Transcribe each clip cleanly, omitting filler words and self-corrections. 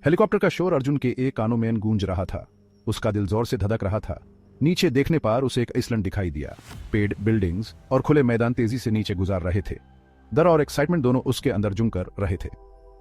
Helicopter का शोर अर्जुन के एक कानों में गूंज रहा था। उसका दिल जोर से धड़क रहा था। नीचे देखने पर उसे एक आइसलैंड दिखाई दिया। पेड़, बिल्डिंग्स और खुले मैदान तेजी से नीचे गुजार रहे थे। डर और एक्साइटमेंट दोनों उसके अंदर जुम कर रहे थे।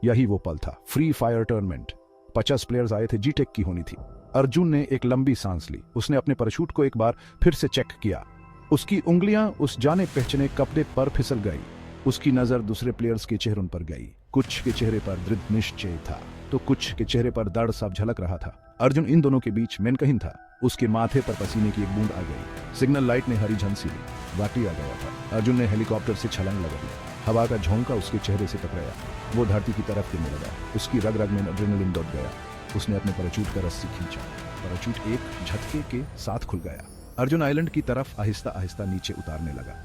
यही वो पल था। Free fire tournament. 50 प्लेयर्स आए थे। जीटेक की होनी थी। अर्जुन ने एक लंबी सांस ली। उसने अपने पैराशूट को एक बार फिर से चेक किया। उसकी उंगलियां उस जाने पहचाने कपड़े पर फिसल गई। उसकी नजर दूसरे प्लेयर्स के चेहरों पर गई। कुछ के चेहरे पर दृढ़ निश्चय था तो कुछ के चेहरे पर डर साफ झलक रहा था। अर्जुन इन दोनों के बीच मेन कहीं था। उसके माथे पर पसीने की एक बूंद आ गई। सिग्नल लाइट ने हरी झंसी ली। वाटी आ गया था। अर्जुन ने हेलीकॉप्टर से छलांग लगाई। हवा का झोंका उसके चेहरे से टकराया। वो धरती की तरफ गिरने लगा। उसकी रग रग में एड्रेनलिन दौड़ गया। उसने अपने पैराशूट का रस्सी खींचा। पैराशूट एक झटके के साथ खुल गया। अर्जुन आइलैंड की तरफ आहिस्ता आहिस्ता नीचे उतारने लगा।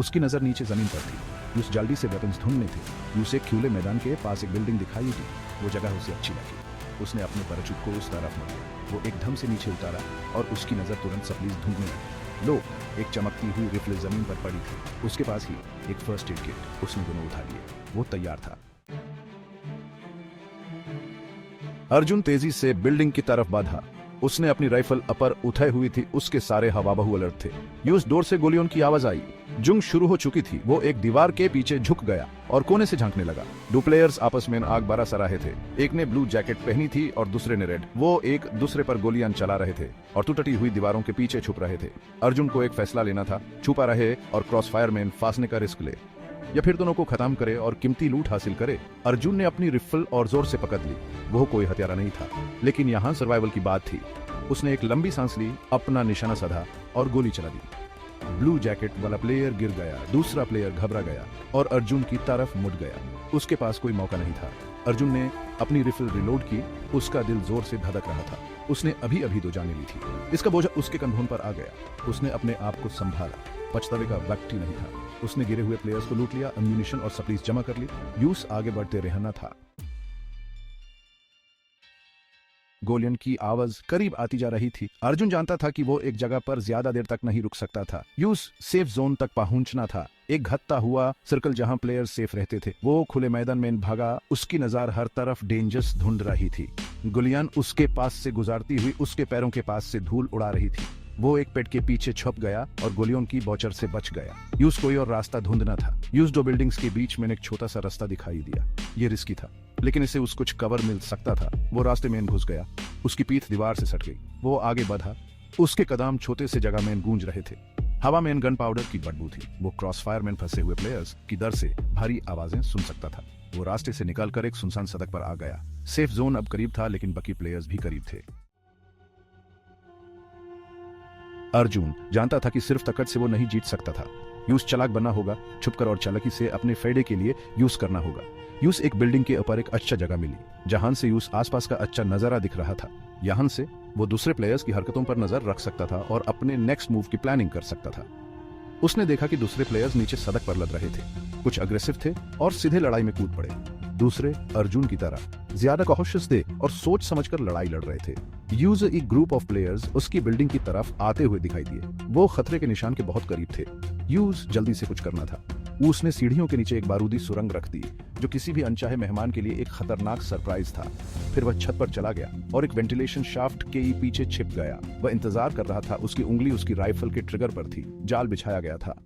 उसकी नजर नीचे जमीन पर थी। यूस जल्दी से वेपन्स ढूंढने थे। यूस एक खुले मैदान के पास एक बिल्डिंग दिखाई दी। वो जगह उसे अच्छी लगी। उसने अपने पैराशूट को उस तरफ मोड़ा। वो एकदम से नीचे उतारा और उसकी नजर तुरंत सप्लीज ढूंढने लगी। लो, एक चमकती हुई रिफिल जमीन पर पड़ी थी। उसके पास ही एक फर्स्ट एड किट। उसने दोनों उठा लिए। वो तैयार था। अर्जुन तेजी से बिल्डिंग की तरफ बढ़ा। उसने अपनी राइफल अपर उठाई हुई थी। उसके सारे हवा बहू अलर्ट थे। यूस डोर से गोलियों की आवाज आई। जंग शुरू हो चुकी थी। वो एक दीवार के पीछे झुक गया और कोने से झांकने लगा। दो प्लेयर्स आपस में आग बरसा रहे थे। एक ने ब्लू जैकेट पहनी थी और दूसरे ने रेड। वो एक दूसरे पर गोलियां चला रहे थे और टूटी हुई दीवारों के पीछे छुप रहे थे। अर्जुन को एक फैसला लेना था। छुपा रहे और क्रॉस फायर में फांसने का रिस्क ले, या फिर दोनों को खत्म करे और कीमती लूट हासिल करे। अर्जुन ने अपनी रिफल और जोर से पकड़ ली। वो कोई हथियारा नहीं था, लेकिन यहाँ सर्वाइवल की बात थी। उसने एक लंबी सांस ली, अपना निशाना साधा और गोली चला दी। ब्लू जैकेट वाला प्लेयर गिर गया। दूसरा प्लेयर घबरा गया और अर्जुन की तरफ मुड़ गया। उसके पास कोई मौका नहीं था। अर्जुन ने अपनी रिफिल रिलोड की। उसका दिल जोर से धड़क रहा था। उसने अभी अभी 2 जानें ली थी। इसका बोझ उसके कंधों पर आ गया। उसने अपने आप को संभाला। पछतावे का वक्त ही नहीं था। उसने गिरे हुए प्लेयर्स को लूट लिया, अम्यूनिशन और सप्लीज जमा कर ली। यूस आगे बढ़ते रहना था। गोलियन की आवाज करीब आती जा रही थी। अर्जुन जानता था कि वो एक जगह पर ज्यादा देर तक नहीं रुक सकता था। यूस सेफ जोन तक पहुंचना था। एक घटता हुआ सर्कल जहां प्लेयर्स सेफ रहते थे। वो खुले मैदान में भागा। उसकी नजर हर तरफ डेंजर्स ढूंढ रही थी। गोलियां उसके पास से गुजरती हुई उसके पैरों के पास से धूल उड़ा रही थी। वो एक पेड़ के पीछे छुप गया और गोलियों की बौछार से बच गया। यूस कोई और रास्ता ढूंढना था। यूस 2 बिल्डिंग्स के बीच में एक छोटा सा रास्ता दिखाई दिया। ये रिस्की था, लेकिन इसे उस कुछ कवर मिल सकता था। वो रास्ते में घुस गया। उसकी पीठ दीवार से सट गई। वो आगे बढ़ा। उसके कदम छोटे से जगह में गूंज रहे थे। हवा में गन पाउडर की बदबू थी। वो क्रॉस फायर में फंसे हुए प्लेयर्स की डर से भारी आवाजें सुन सकता था। वो रास्ते से निकलकर एक सुनसान सड़क पर आ गया। सेफ जोन अब करीब था, लेकिन बाकी प्लेयर्स भी करीब थे। अर्जुन जानता था कि सिर्फ ताकत से वो नहीं जीत सकता था। यूस चालाक बनना होगा। छुपकर और चालाकी से अपने फायदे के लिए यूज करना होगा। यूस एक बिल्डिंग के ऊपर एक अच्छा जगह मिली, जहां से यूस आसपास का अच्छा नजारा दिख रहा था। यहां से वो दूसरे प्लेयर्स की हरकतों पर नजर रख सकता था और अपने नेक्स्ट मूव की प्लानिंग कर सकता था। उसने देखा कि दूसरे प्लेयर्स नीचे सड़क पर लड़ रहे थे। कुछ अग्रेसिव थे और सीधे लड़ाई में कूद पड़े। दूसरे अर्जुन की तरह ज्यादा कॉशियस थे और सोच समझकर लड़ाई लड़ रहे थे। यूज एक ग्रुप ऑफ प्लेयर्स उसकी बिल्डिंग की तरफ आते हुए दिखाई दिए। वो खतरे के निशान के बहुत करीब थे। यूज जल्दी से कुछ करना था। उसने सीढ़ियों के नीचे एक बारूदी सुरंग रख दी, जो किसी भी अनचाहे मेहमान के लिए एक खतरनाक सरप्राइज था। फिर वह छत पर चला गया और एक वेंटिलेशन शाफ्ट के ही पीछे छिप गया। वह इंतजार कर रहा था। उसकी उंगली उसकी राइफल के ट्रिगर पर थी। जाल बिछाया गया था।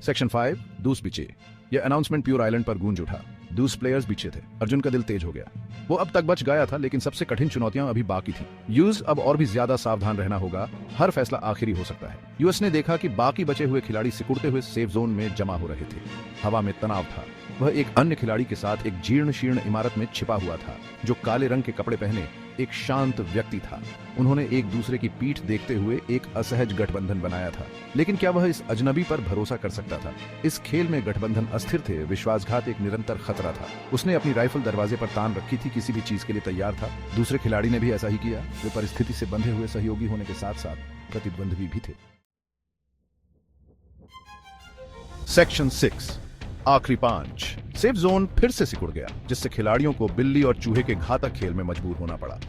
सेक्शन 5 दूस पीछे। यह अनाउंसमेंट प्योर आइलैंड पर गूंज उठा। दूस प्लेयर्स पीछे थे। अर्जुन का दिल तेज हो गया। वो अब तक बच गया था, लेकिन सबसे कठिन चुनौतियां अभी बाकी थी। यूज अब और भी ज्यादा सावधान रहना होगा। हर फैसला आखिरी हो सकता है। यूएस ने देखा कि बाकी बचे हुए खिलाड़ी सिकुड़ते हुए सेफ जोन में जमा हो रहे थे। हवा में तनाव था। वह एक अन्य खिलाड़ी के साथ एक जीर्ण शीर्ण इमारत में छिपा हुआ था, जो काले रंग के कपड़े पहने एक शांत व्यक्ति था। उन्होंने एक दूसरे की पीठ देखते हुए एक असहज गठबंधन बनाया था। लेकिन क्या वह इस अजनबी पर भरोसा कर सकता था? इस खेल में गठबंधन अस्थिर थे। विश्वासघात एक निरंतर खतरा था। उसने अपनी राइफल दरवाजे पर तान रखी थी। किसी भी चीज के लिए तैयार था। दूसरे खिलाड़ी ने भी ऐसा ही किया। वे परिस्थिति से बंधे हुए सहयोगी होने के साथ साथ प्रतिद्वंद्वी भी थे। सेक्शन 6 आखिरी 5। सेफ जोन फिर से सिकुड़ गया, जिससे खिलाड़ियों को बिल्ली और चूहे के घातक खेल में मजबूर होना पड़ा।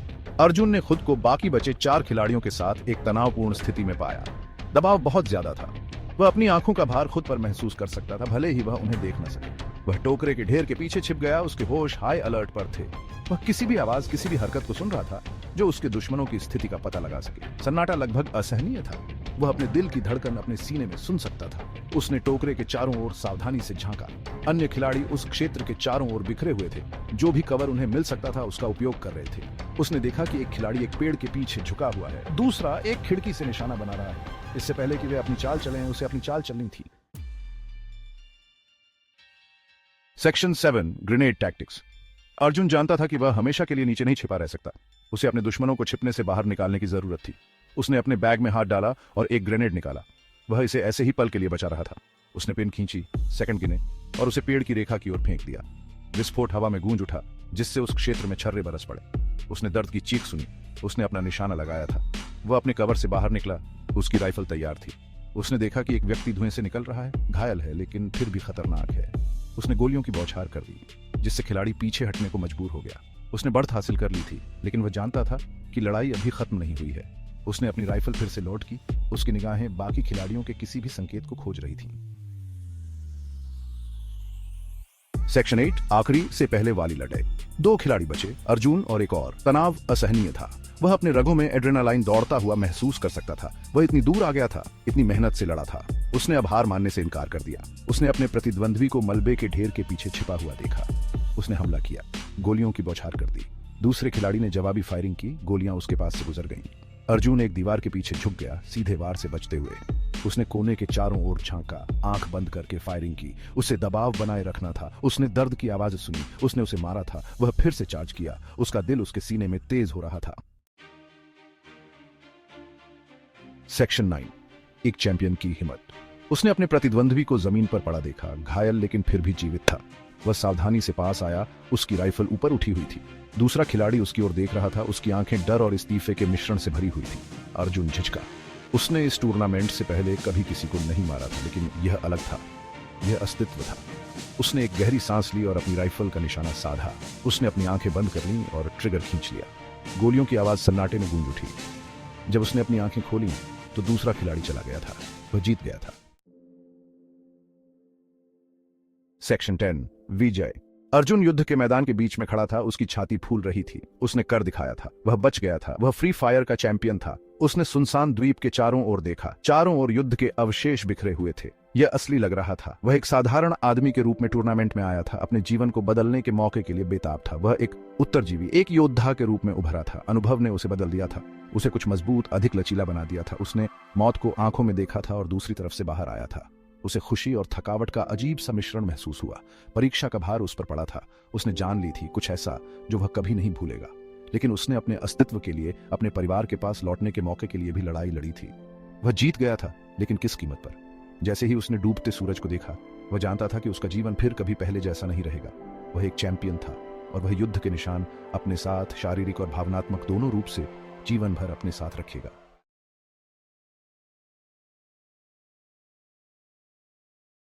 अर्जुन ने खुद को बाकी बचे 4 खिलाड़ियों के साथ एक तनावपूर्ण स्थिति में पाया। दबाव बहुत ज्यादा था। वह अपनी आंखों का भार खुद पर महसूस कर सकता था, भले ही वह उन्हें देख न सके। वह टोकरे के ढेर के पीछे छिप गया। उसके होश हाई अलर्ट पर थे। वह किसी भी आवाज, किसी भी हरकत को सुन रहा था जो उसके दुश्मनों की स्थिति का पता लगा सके। सन्नाटा लगभग असहनीय था। वह अपने दिल की धड़कन अपने सीने में सुन सकता था। उसने टोकरे के चारों ओर सावधानी से झांका। अन्य खिलाड़ी उस क्षेत्र के चारों ओर बिखरे हुए थे। जो भी कवर उन्हें मिल सकता था उसका उपयोग कर रहे थे। उसने देखा कि एक खिलाड़ी एक पेड़ के पीछे झुका हुआ है, दूसरा एक खिड़की से निशाना बना रहा है। इससे पहले कि वे अपनी चाल चलें, उसे अपनी चाल चलनी थी। Section 7, grenade tactics. अर्जुन जानता था कि वह हमेशा के लिए नीचे नहीं छिपा रह सकता। उसे अपने दुश्मनों को छिपने से बाहर निकालने की जरूरत थी। उसने अपने बैग में हाथ डाला और एक ग्रेनेड निकाला। वह इसे ऐसे ही पल के लिए बचा रहा था। उसने पिन खींची, सेकंड गिने और उसे पेड़ की रेखा की ओर फेंक दिया। विस्फोट हवा में गूंज उठा, जिससे उस क्षेत्र में छर्रे बरस पड़े। उसने दर्द की चीख सुनी। उसने अपना निशाना लगाया था। वह अपने कवर से बाहर निकला। उसकी राइफल तैयार थी। उसने देखा कि एक व्यक्ति धुएं से निकल रहा है, घायल है लेकिन फिर भी खतरनाक है। उसने गोलियों की बौछार कर दी, जिससे खिलाड़ी पीछे हटने को मजबूर हो गया। उसने बढ़त हासिल कर ली थी, लेकिन वह जानता था कि लड़ाई अभी खत्म नहीं हुई है। उसने अपनी राइफल फिर से लोड की। उसकी निगाहें बाकी खिलाड़ियों के किसी भी संकेत को खोज रही थी। सेक्शन 8, आखिरी से पहले वाली लड़ाई। 2 खिलाड़ी बचे, अर्जुन और एक और। तनाव असहनीय था। वह अपने रगों में एड्रेनालाइन दौड़ता हुआ महसूस कर सकता था। वह इतनी दूर आ गया था, इतनी मेहनत से लड़ा था। उसने अब हार मानने से इनकार कर दिया। उसने अपने प्रतिद्वंद्वी को मलबे के ढेर के पीछे छिपा हुआ देखा। उसने हमला किया, गोलियों की बौछार कर दी। दूसरे खिलाड़ी ने जवाबी फायरिंग की। गोलियां उसके पास से गुजर गईं। अर्जुन एक दीवार के पीछे झुक गया, सीधे वार से बचते हुए। उसने कोने के चारों ओर झांका, आंख बंद करके फायरिंग की। उसे दबाव बनाए रखना था। उसने दर्द की आवाज सुनी। उसने उसे मारा था। वह फिर से चार्ज किया। उसका दिल उसके सीने में तेज हो रहा था। सेक्शन 9, एक चैंपियन की हिम्मत। उसने अपने प्रतिद्वंद्वी को जमीन पर पड़ा देखा, घायल लेकिन फिर भी जीवित था। वह सावधानी से पास आया। उसकी राइफल ऊपर उठी हुई थी। दूसरा खिलाड़ी उसकी ओर देख रहा था। उसकी आंखें डर और इस्तीफे के मिश्रण से भरी हुई थी। अर्जुन झिझका। उसने इस टूर्नामेंट से पहले कभी किसी को नहीं मारा था, लेकिन यह अलग था। यह अस्तित्व था। उसने एक गहरी सांस ली और अपनी राइफल का निशाना साधा। उसने अपनी आंखें बंद कर लीं और ट्रिगर खींच लिया। गोलियों की आवाज सन्नाटे में गूंज उठी। जब उसने अपनी आंखें खोली तो दूसरा खिलाड़ी चला गया था। वह जीत गया था। सेक्शन 10, विजय। अर्जुन युद्ध के मैदान के बीच में खड़ा था। उसकी छाती फूल रही थी। उसने कर दिखाया था। वह बच गया था। वह फ्री फायर का चैंपियन था। उसने सुनसान द्वीप के चारों ओर देखा। चारों ओर युद्ध के अवशेष बिखरे हुए थे। यह असली लग रहा था। वह एक साधारण आदमी के रूप में टूर्नामेंट में आया था। अपने जीवन को बदलने के मौके के लिए बेताब था। वह एक उत्तरजीवी, एक योद्धा के रूप में उभरा था। अनुभव ने उसे बदल दिया था। उसे कुछ मजबूत, अधिक लचीला बना दिया था। उसने मौत को आंखों में देखा था और दूसरी तरफ से बाहर आया था। उसे खुशी और थकावट का अजीब सा मिश्रण महसूस हुआ। परीक्षा का भार उस पर पड़ा था। उसने जान ली थी कुछ ऐसा जो वह कभी नहीं भूलेगा। लेकिन उसने अपने अस्तित्व के लिए, अपने परिवार के पास लौटने के मौके के लिए भी लड़ाई लड़ी थी। वह जीत गया था, लेकिन किस कीमत पर? जैसे ही उसने डूबते सूरज को देखा, वह जानता था कि उसका जीवन फिर कभी पहले जैसा नहीं रहेगा। वह एक चैंपियन था और वह युद्ध के निशान अपने साथ शारीरिक और भावनात्मक दोनों रूप से जीवन भर अपने साथ रखेगा।